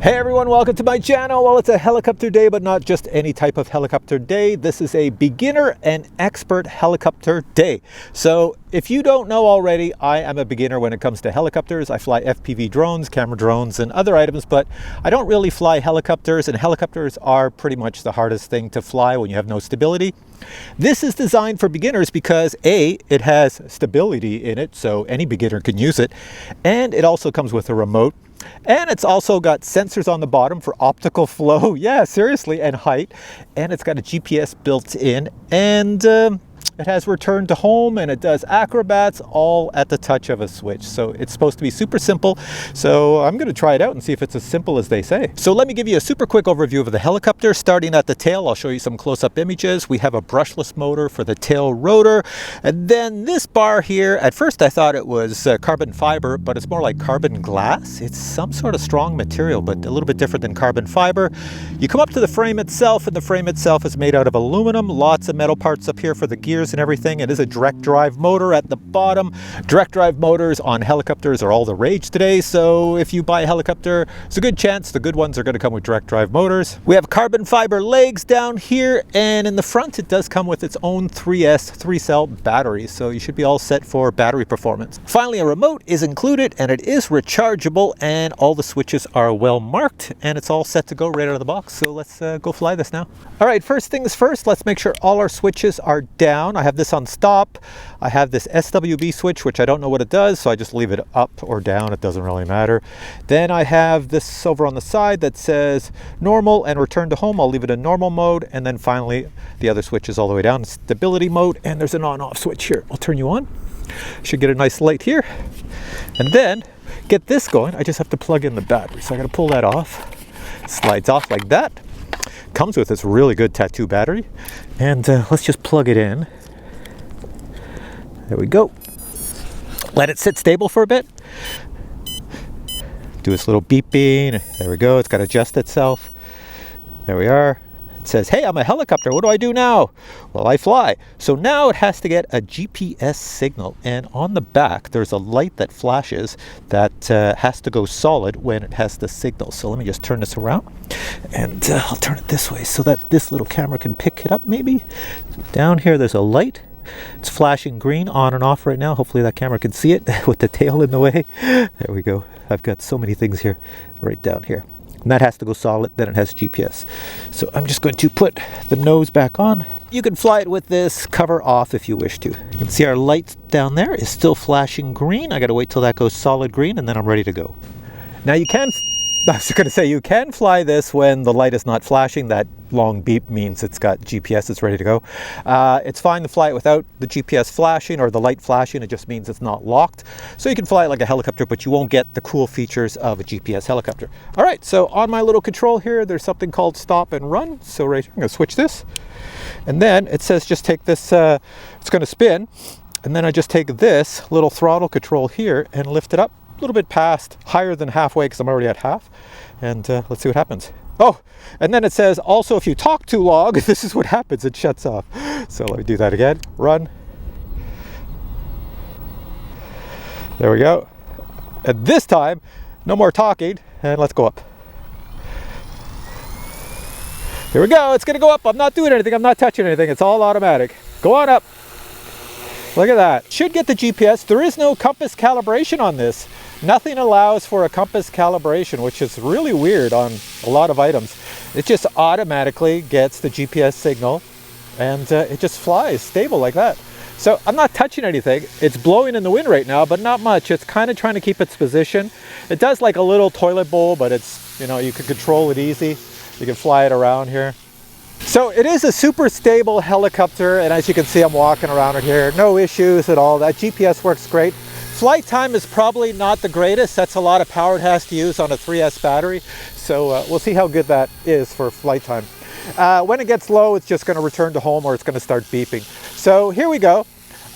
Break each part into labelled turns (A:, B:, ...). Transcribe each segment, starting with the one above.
A: Hey everyone, welcome to my channel. Well, it's a helicopter day, but not just any type of helicopter day. This is a beginner and expert helicopter day. So if you don't know already, I am a beginner when it comes to helicopters. I fly FPV drones, camera drones, and other items, but I don't really fly helicopters, and helicopters are pretty much the hardest thing to fly when you have no stability. This is designed for beginners because A, it has stability in it, so any beginner can use it, and it also comes with a remote. And it's also got sensors on the bottom for optical flow, yeah, seriously, and height. And it's got a GPS built in, and it has return to home, and it does acrobats all at the touch of a switch. So it's supposed to be super simple. So I'm going to try it out and see if it's as simple as they say. So let me give you a super quick overview of the helicopter. Starting at the tail, I'll show you some close-up images. We have a brushless motor for the tail rotor. And then this bar here, at first I thought it was carbon fiber, but it's more like carbon glass. It's some sort of strong material, but a little bit different than carbon fiber. You come up to the frame itself, and the frame itself is made out of aluminum. Lots of metal parts up here for the gears and everything. It is a direct drive motor at the bottom. Direct drive motors on helicopters are all the rage today, so if you buy a helicopter, it's a good chance the good ones are going to come with direct drive motors. We have carbon fiber legs down here, and in the front it does come with its own 3cell battery, so you should be all set for battery performance. Finally, a remote is included, and it is rechargeable, and all the switches are well marked, and it's all set to go right out of the box. So let's go fly this now. All right, first things first, let's make sure all our switches are down. I have this on stop. I have this SWB switch, which I don't know what it does, so I just leave it up or down. It doesn't really matter. Then I have this over on the side that says normal and return to home. I'll leave it in normal mode. And then finally, the other switch is all the way down, stability mode, and there's an on-off switch here. I'll turn you on. Should get a nice light here. And then get this going. I just have to plug in the battery. So I got to pull that off. Slides off like that. Comes with this really good tattoo battery. And let's just plug it in. There we go. Let it sit stable for a bit. Do this little beeping. There we go. It's got to adjust itself. There we are. It says, hey, I'm a helicopter. What do I do now? Well, I fly. So now it has to get a GPS signal. And on the back, there's a light that flashes that has to go solid when it has the signal. So let me just turn this around. And I'll turn it this way so that this little camera can pick it up maybe. Down here, there's a light. It's flashing green on and off right now. Hopefully that camera can see it with the tail in the way. There we go. I've got so many things here right down here. And that has to go solid, then it has GPS. So I'm just going to put the nose back on. You can fly it with this cover off if you wish to. You can see our light down there is still flashing green. I got to wait till that goes solid green, and then I'm ready to go. Now you can, I was going to say, you can fly this when the light is not flashing. That long beep means it's got GPS, it's ready to go. It's fine to fly it without the GPS flashing or the light flashing. It just means it's not locked. So you can fly it like a helicopter, but you won't get the cool features of a GPS helicopter. All right, so on my little control here, there's something called stop and run. So right here, I'm going to switch this. And then it says just take this, it's going to spin. And then I just take this little throttle control here and lift it up a little bit past, higher than halfway because I'm already at half. And let's see what happens. Oh, and then it says also if you talk too long, this is what happens, it shuts off. So let me do that again. Run. There we go. And this time, no more talking, and let's go up. Here we go, it's gonna go up. I'm not doing anything, I'm not touching anything, it's all automatic. Go on up. Look at that. Should get the GPS. There is no compass calibration on this. Nothing allows for a compass calibration, which is really weird on a lot of items. It just automatically gets the GPS signal, and it just flies stable like that. So I'm not touching anything. It's blowing in the wind right now, but not much. It's kind of trying to keep its position. It does like a little toilet bowl, but it's, you know, you can control it easy. You can fly it around here. So it is a super stable helicopter, and as you can see, I'm walking around it here. No issues at all. That GPS works great. Flight time is probably not the greatest. That's a lot of power it has to use on a 3S battery. So we'll see how good that is for flight time. When it gets low, it's just going to return to home, or it's going to start beeping. So here we go.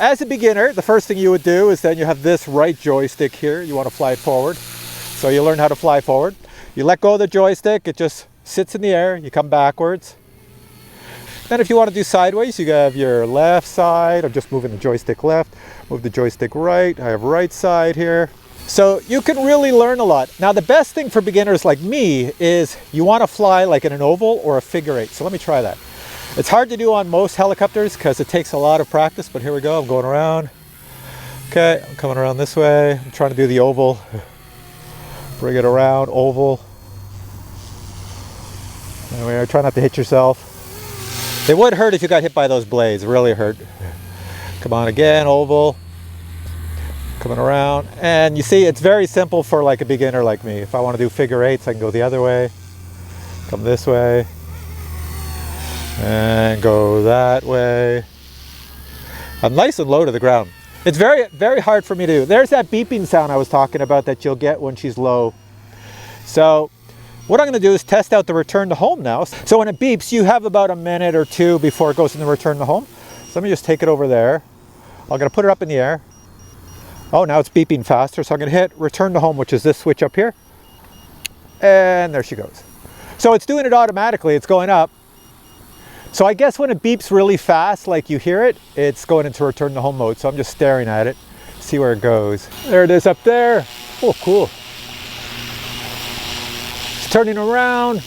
A: As a beginner, the first thing you would do is then you have this right joystick here. You want to fly it forward. So you learn how to fly forward. You let go of the joystick. It just sits in the air. You come backwards. Then if you want to do sideways, you have your left side. I'm just moving the joystick left, move the joystick right. I have right side here. So you can really learn a lot. Now the best thing for beginners like me is you want to fly like in an oval or a figure eight. So let me try that. It's hard to do on most helicopters because it takes a lot of practice, but here we go. I'm going around. Okay, I'm coming around this way. I'm trying to do the oval. Bring it around, oval. Anyway, try not to hit yourself. It would hurt if you got hit by those blades, really hurt. Come on again, oval. Coming around, and you see it's very simple for like a beginner like me. If I want to do figure eights, I can go the other way, come this way, and go that way. I'm nice and low to the ground. It's very hard for me to do. There's that beeping sound I was talking about that you'll get when she's low. So what I'm going to do is test out the return to home now. So when it beeps, you have about a minute or two before it goes into return to home. So let me just take it over there. I'm going to put it up in the air. Oh, now it's beeping faster, so I'm going to hit return to home, which is this switch up here. And there she goes. So it's doing it automatically, it's going up. So I guess when it beeps really fast, like you hear it, it's going into return to home mode. So I'm just staring at it, see where it goes. There it is up there. Oh, cool. It's turning around.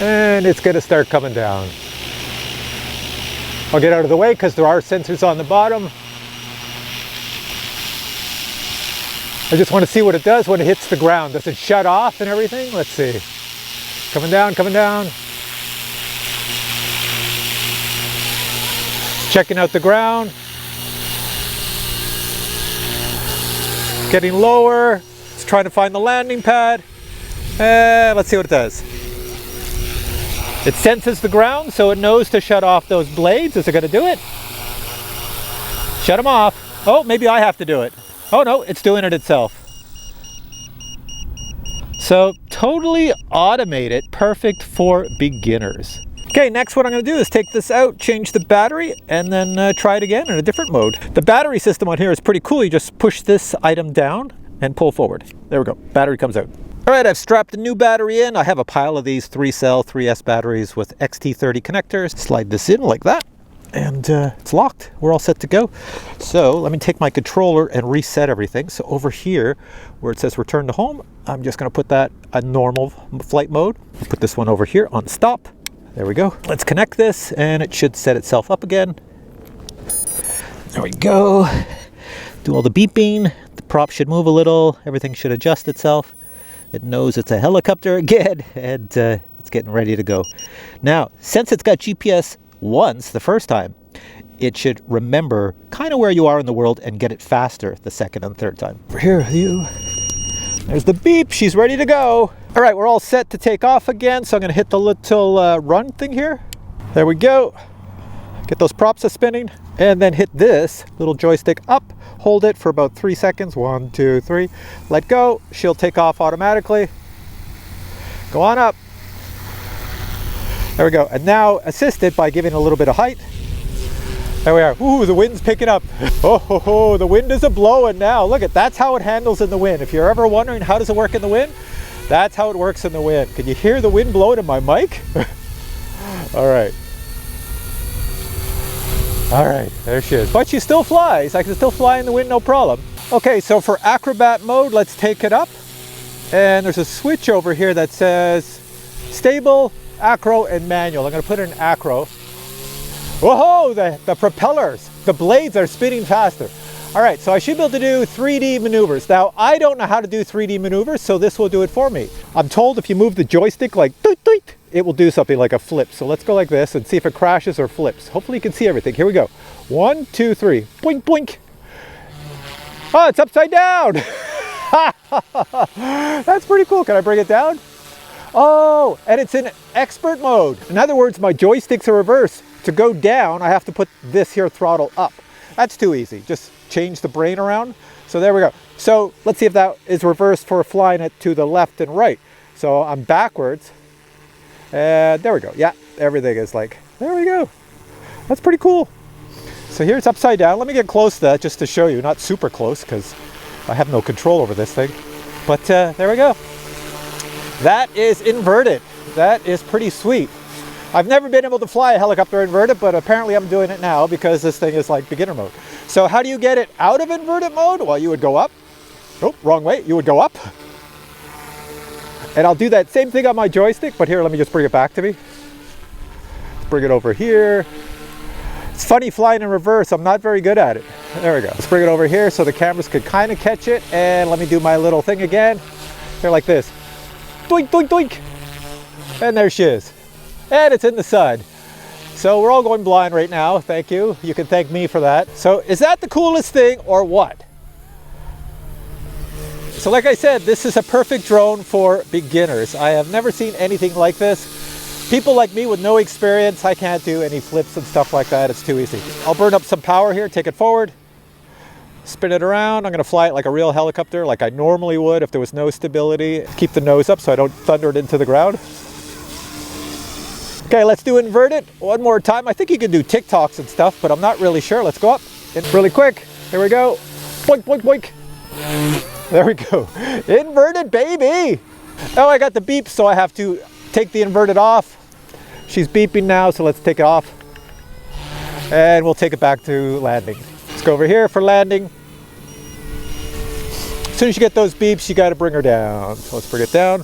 A: And it's going to start coming down. I'll get out of the way because there are sensors on the bottom. I just want to see what it does when it hits the ground. Does it shut off and everything? Let's see. Coming down, coming down. Checking out the ground. Getting lower. It's trying to find the landing pad. And let's see what it does. It senses the ground, so it knows to shut off those blades. Is it going to do it? Shut them off. Oh, maybe I have to do it. Oh no, it's doing it itself. So totally automated, perfect for beginners. Okay, next what I'm going to do is take this out, change the battery, and then try it again in a different mode. The battery system on here is pretty cool. You just push this item down and pull forward. There we go, battery comes out. All right, I've strapped a new battery in. I have a pile of these 3-cell 3S batteries with XT30 connectors. Slide this in like that. And it's locked. We're all set to go. So let me take my controller and reset everything. So over here where it says return to home, I'm just going to put that on normal flight mode. Put this one over here on stop. There we go. Let's connect this and it should set itself up again. There we go. Do all the beeping. The prop should move a little. Everything should adjust itself. It knows it's a helicopter again and it's getting ready to go. Now, since it's got GPS once the first time, it should remember kind of where you are in the world and get it faster the second and third time. Over here with you. There's the beep. She's ready to go. All right, we're all set to take off again. So I'm going to hit the little run thing here. There we go. Get those props spinning and then hit this little joystick up. Hold it for about 3 seconds. 1, 2, 3. Let go. She'll take off automatically. Go on up. There we go. And now assist it by giving a little bit of height. There we are. Ooh, the wind's picking up. Oh, ho, ho, the wind is a-blowing now. Look at, that's how it handles in the wind. If you're ever wondering how does it work in the wind, that's how it works in the wind. Can you hear the wind blowing in my mic? All right. All right, there she is. But she still flies. I can still fly in the wind, no problem. Okay, so for acrobat mode, let's take it up. And there's a switch over here that says stable, acro, and manual. I'm going to put it in acro. Whoa, the propellers, the blades are spinning faster. All right, so I should be able to do 3D maneuvers. Now, I don't know how to do 3D maneuvers, so this will do it for me. I'm told if you move the joystick like doot, doot, it will do something like a flip. So let's go like this and see if it crashes or flips. Hopefully you can see everything. Here we go. 1, 2, 3. Boink, boink. Oh, it's upside down. That's pretty cool. Can I bring it down? Oh, and it's in expert mode. In other words, my joysticks are reversed. To go down, I have to put this here throttle up. That's too easy. Just change the brain around. So there we go. So let's see if that is reversed for flying it to the left and right. So I'm backwards. And there we go. Yeah, everything is like, there we go. That's pretty cool. So here it's upside down. Let me get close to that just to show you. Not super close because I have no control over this thing. But there we go. That is inverted. That is pretty sweet. I've never been able to fly a helicopter inverted, but apparently I'm doing it now because this thing is like beginner mode. So how do you get it out of inverted mode? Well, you would go up. Oh, wrong way. You would go up. And I'll do that same thing on my joystick, but here, let me just bring it back to me. Let's bring it over here. It's funny flying in reverse. I'm not very good at it. There we go. Let's bring it over here so the cameras could kind of catch it. And let me do my little thing again. Here, like this. Doink, doink, doink. And there she is. And it's in the sun. So we're all going blind right now. Thank you. You can thank me for that. So is that the coolest thing or what? So like I said, this is a perfect drone for beginners. I have never seen anything like this. People like me with no experience, I can't do any flips and stuff like that. It's too easy. I'll burn up some power here, take it forward, spin it around. I'm gonna fly it like a real helicopter, like I normally would if there was no stability. Keep the nose up so I don't thunder it into the ground. Okay, let's do inverted one more time. I think you can do TikToks and stuff, but I'm not really sure. Let's go up really quick. Here we go. Boink, boink, boink. There we go. Inverted, baby. Oh, I got the beep, so I have to take the inverted off. She's beeping now, so let's take it off. And we'll take it back to landing. Let's go over here for landing. As soon as you get those beeps, you got to bring her down. So let's bring it down.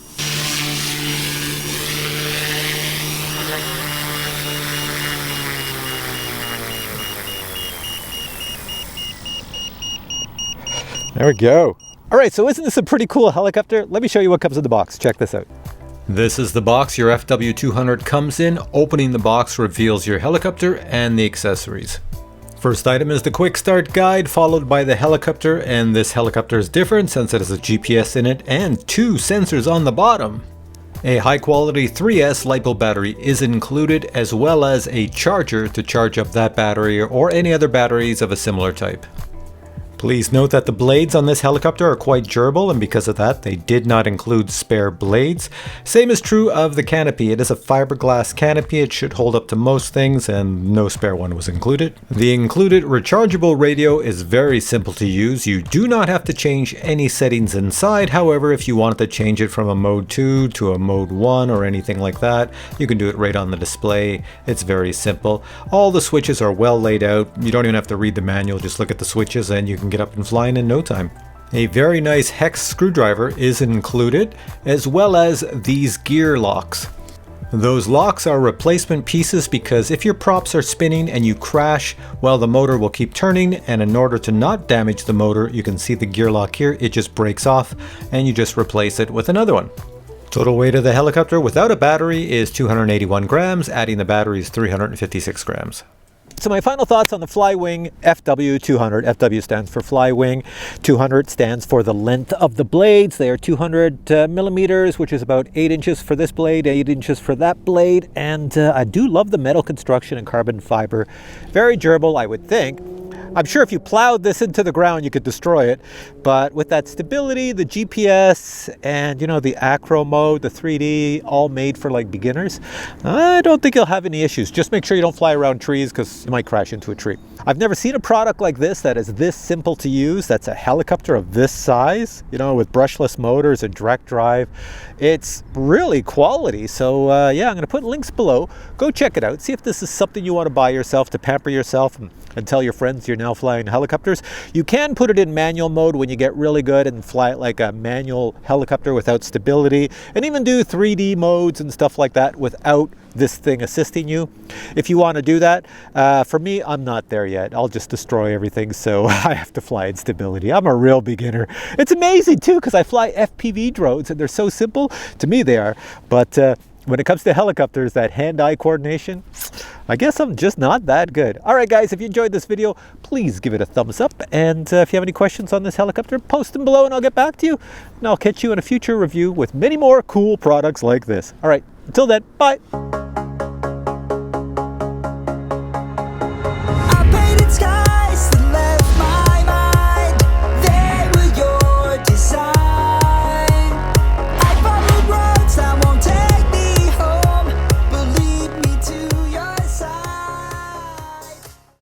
A: There we go. All right, so isn't this a pretty cool helicopter? Let me show you what comes in the box. Check this out. This is the box your FW200 comes in. Opening the box reveals your helicopter and the accessories. First item is the quick start guide, followed by the helicopter, and this helicopter is different since it has a GPS in it and 2 sensors on the bottom. A high quality 3S LiPo battery is included, as well as a charger to charge up that battery or any other batteries of a similar type. Please note that the blades on this helicopter are quite durable, and because of that, they did not include spare blades. Same is true of the canopy. It is a fiberglass canopy. It should hold up to most things, and no spare one was included. The included rechargeable radio is very simple to use. You do not have to change any settings inside. However, if you wanted to change it from a mode 2 to a mode 1 or anything like that, you can do it right on the display. It's very simple. All the switches are well laid out. You don't even have to read the manual. Just look at the switches and you can get up and flying in no time. A very nice hex screwdriver is included, as well as these gear locks. Those locks are replacement pieces because if your props are spinning and you crash, well, the motor will keep turning, and in order to not damage the motor, you can see the gear lock here, it just breaks off and you just replace it with another one. Total weight of the helicopter without a battery is 281 grams, adding the battery is 356 grams. So my final thoughts on the Flywing FW200. FW stands for Flywing. 200 stands for the length of the blades. They are 200 millimeters, which is about 8 inches for this blade, 8 inches for that blade. And I do love the metal construction and carbon fiber. Very durable, I would think. I'm sure if you plowed this into the ground, you could destroy it. But with that stability, the GPS, and you know, the acro mode, the 3D, all made for like beginners, I don't think you'll have any issues. Just make sure you don't fly around trees because you might crash into a tree. I've never seen a product like this that is this simple to use. That's a helicopter of this size, you know, with brushless motors and direct drive. It's really quality. So yeah, I'm going to put links below. Go check it out. See if this is something you want to buy yourself to pamper yourself and tell your friends you're now flying helicopters. You can put it in manual mode when you get really good and fly it like a manual helicopter without stability, and even do 3D modes and stuff like that without this thing assisting you. If you want to do that, for me, I'm not there yet. I'll just destroy everything, so I have to fly in stability. I'm a real beginner. It's amazing too, because I fly FPV drones and they're so simple. To me they are, but when it comes to helicopters, that hand-eye coordination, I guess I'm just not that good. All right, guys, if you enjoyed this video, please give it a thumbs up. And if you have any questions on this helicopter, post them below and I'll get back to you. And I'll catch you in a future review with many more cool products like this. All right, until then, bye.